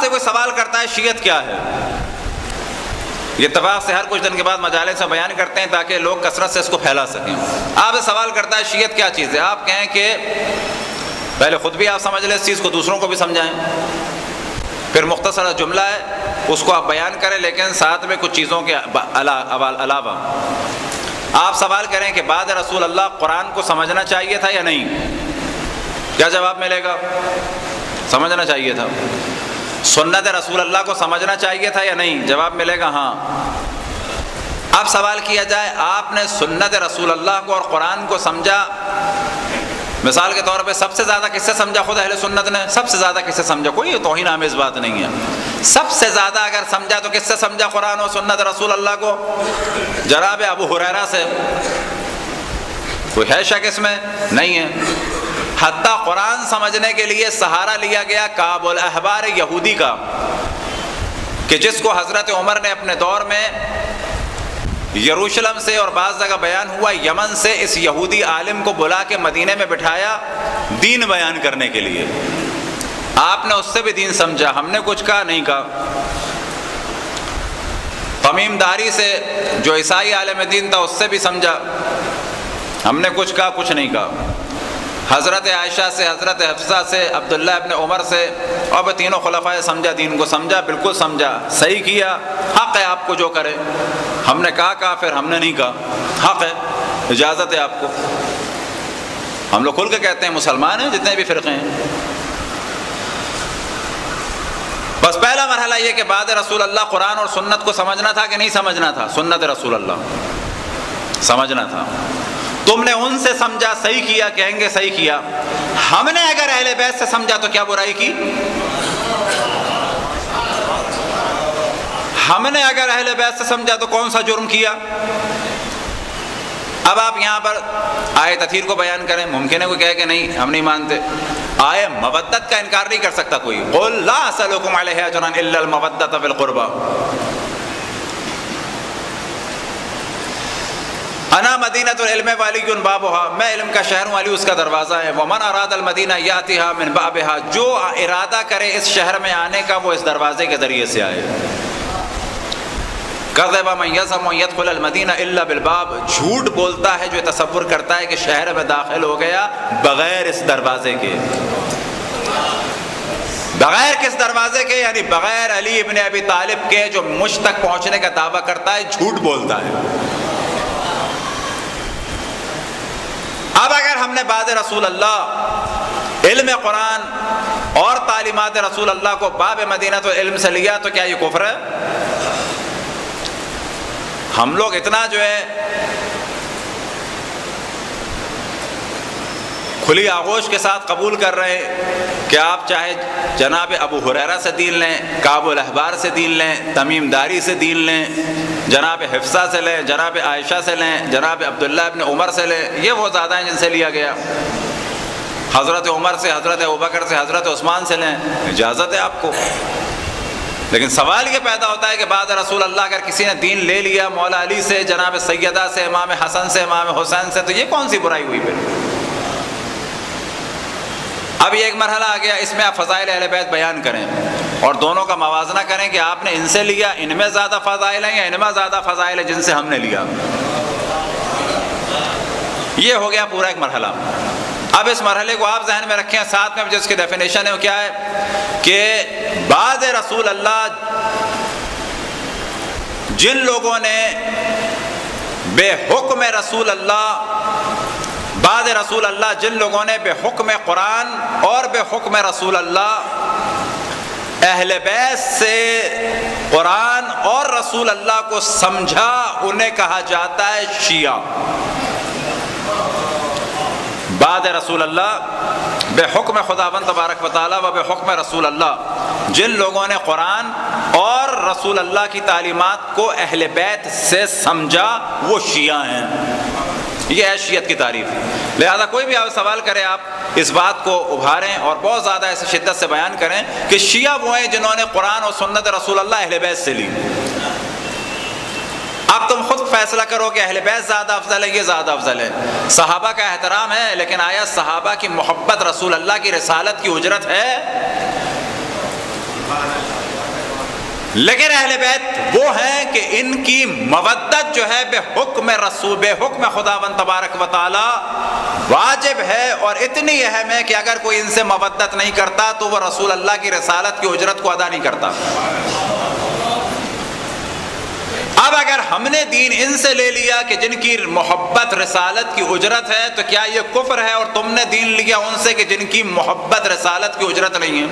سے کوئی سوال کرتا ہے شیعت کیا ہے، یہ اتفاق سے ہر کچھ دن کے بعد مجالس سے بیان کرتے ہیں تاکہ لوگ کثرت سے اس کو پھیلا سکیں. آپ سے سوال کرتا ہے شیعت کیا چیز ہے، آپ کہیں کہ پہلے خود بھی آپ سمجھ لیں اس چیز کو، دوسروں کو بھی سمجھائیں، پھر مختصر جملہ ہے اس کو آپ بیان کریں لیکن ساتھ میں کچھ چیزوں کے علاوہ. آپ سوال کریں کہ بعد رسول اللہ قرآن کو سمجھنا چاہیے تھا یا نہیں، کیا جواب ملے گا؟ سمجھنا چاہیے تھا. سنت رسول اللہ کو سمجھنا چاہیے تھا یا نہیں، جواب ملے گا ہاں. اب سوال کیا جائے آپ نے سنت رسول اللہ کو اور قرآن کو سمجھا، مثال کے طور پہ سب سے زیادہ کس سے سمجھا خود اہل سنت نے؟ سب سے زیادہ کس سے سمجھا؟ کوئی توہین آمیز بات نہیں ہے. سب سے زیادہ اگر سمجھا تو کس سے سمجھا قرآن و سنت رسول اللہ کو؟ جناب ابو ہریرہ سے. کوئی ہے شک اس میں؟ نہیں ہے. حتیٰ قرآن سمجھنے کے لیے سہارا لیا گیا کعب الاحبار یہودی کا، کہ جس کو حضرت عمر نے اپنے دور میں یروشلم سے اور بعض جگہ بیان ہوا یمن سے اس یہودی عالم کو بلا کے مدینے میں بٹھایا دین بیان کرنے کے لیے. آپ نے اس سے بھی دین سمجھا، ہم نے کچھ کہا نہیں کہا. تمیم داری سے جو عیسائی عالم دین تھا اس سے بھی سمجھا، ہم نے کچھ کہا کچھ نہیں کہا. حضرت عائشہ سے، حضرت حفصہ سے، عبداللہ ابن عمر سے، اور تینوں خلفاء سمجھا، دین کو سمجھا، بالکل سمجھا، صحیح کیا، حق ہے آپ کو جو کرے. ہم نے کہا کافر، ہم نے نہیں کہا، حق ہے، اجازت ہے آپ کو. ہم لوگ کھل کے کہتے ہیں مسلمان ہیں جتنے بھی فرقے ہیں. بس پہلا مرحلہ یہ کہ بعد رسول اللہ قرآن اور سنت کو سمجھنا تھا کہ نہیں سمجھنا تھا؟ سنت رسول اللہ سمجھنا تھا. تم نے ان سے سمجھا، صحیح کیا، کہیں گے صحیح کیا. ہم نے اگر اہل بیت سے سمجھا تو کیا برائی کی؟ ہم نے اگر اہل بیت سے سمجھا تو کون سا جرم کیا؟ اب آپ یہاں پر آئے تطہیر کو بیان کریں، ممکن ہے کوئی کہے کہ نہیں ہم نہیں مانتے. آئے مودت کا انکار نہیں کر سکتا کوئی. قل لا اسألکم علیہ اجرا الا المودۃ فی القربى. انا مدینۃ العلم والی بابھا، میں علم کا شہر ہوں، علی اس کا دروازہ ہے. ومن اراد المدینہ یاتیھا من بابھا، جو ارادہ کرے اس شہر میں آنے کا وہ اس دروازے کے ذریعے سے آئے. کذب من یزعم ان يدخل المدینہ الا بالباب، جھوٹ بولتا ہے جو تصور کرتا ہے کہ شہر میں داخل ہو گیا بغیر اس دروازے کے. بغیر کس دروازے کے؟ یعنی بغیر علی ابن ابی طالب کے جو مجھ تک پہنچنے کا دعویٰ کرتا ہے، جھوٹ بولتا ہے. اب اگر ہم نے بعد رسول اللہ علم قرآن اور تعلیمات رسول اللہ کو باب مدینۃ العلم سے لیا تو کیا یہ کفر ہے؟ ہم لوگ اتنا جو ہے کھلی آغوش کے ساتھ قبول کر رہے ہیں کہ آپ چاہے جناب ابو ہریرہ سے دین لیں، کعب الاحبار سے دین لیں، تمیم داری سے دین لیں، جناب حفصہ سے لیں، جناب عائشہ سے لیں، جناب عبداللہ ابن عمر سے لیں، یہ وہ زیادہ ہیں جن سے لیا گیا. حضرت عمر سے، حضرت ابوبکر سے، حضرت عثمان سے لیں، اجازت ہے آپ کو. لیکن سوال یہ پیدا ہوتا ہے کہ بعد رسول اللہ اگر کسی نے دین لے لیا مولا علی سے، جناب سیدہ سے، امام حسن سے، امام حسین سے، تو یہ کون سی برائی ہوئی پھر؟ اب یہ ایک مرحلہ آ گیا، اس میں آپ فضائل اہل بیت بیان کریں اور دونوں کا موازنہ کریں کہ آپ نے ان سے لیا، ان میں زیادہ فضائل ہیں یا ان میں زیادہ فضائل ہیں جن سے ہم نے لیا. یہ ہو گیا پورا ایک مرحلہ. اب اس مرحلے کو آپ ذہن میں رکھیں، ساتھ میں جس کی ڈیفینیشن ہے وہ کیا ہے کہ بعد رسول اللہ جن لوگوں نے بے حکم رسول اللہ، بعد رسول اللہ جن لوگوں نے بے حکم قرآن اور بے حکم رسول اللہ اہل بیت سے قرآن اور رسول اللہ کو سمجھا، انہیں کہا جاتا ہے شیعہ. بعد رسول اللہ بے حکم خداوند تبارک و تعالیٰ و بے حکم رسول اللہ جن لوگوں نے قرآن اور رسول اللہ کی تعلیمات کو اہل بیت سے سمجھا وہ شیعہ ہیں. یہ ہے شیعت کی تعریف. لہذا کوئی بھی آپ سوال کرے آپ اس بات کو ابھاریں اور بہت زیادہ ایسے شدت سے بیان کریں کہ شیعہ وہ ہیں جنہوں نے قرآن اور سنت رسول اللہ اہل بیت سے لی. اب تم خود فیصلہ کرو کہ اہل بیت زیادہ افضل ہے، یہ زیادہ افضل ہے. صحابہ کا احترام ہے، لیکن آیا صحابہ کی محبت رسول اللہ کی رسالت کی اجرت ہے؟ لیکن اہل بیت وہ ہیں کہ ان کی مودت جو ہے بے حکم رسول، بے حکم خداوند تبارک و تعالی واجب ہے، اور اتنی اہم ہے کہ اگر کوئی ان سے مودت نہیں کرتا تو وہ رسول اللہ کی رسالت کی اجرت کو ادا نہیں کرتا۔ اب اگر ہم نے دین ان سے لے لیا کہ جن کی محبت رسالت کی اجرت ہے، تو کیا یہ کفر ہے؟ اور تم نے دین لیا ان سے کہ جن کی محبت رسالت کی اجرت نہیں ہے؟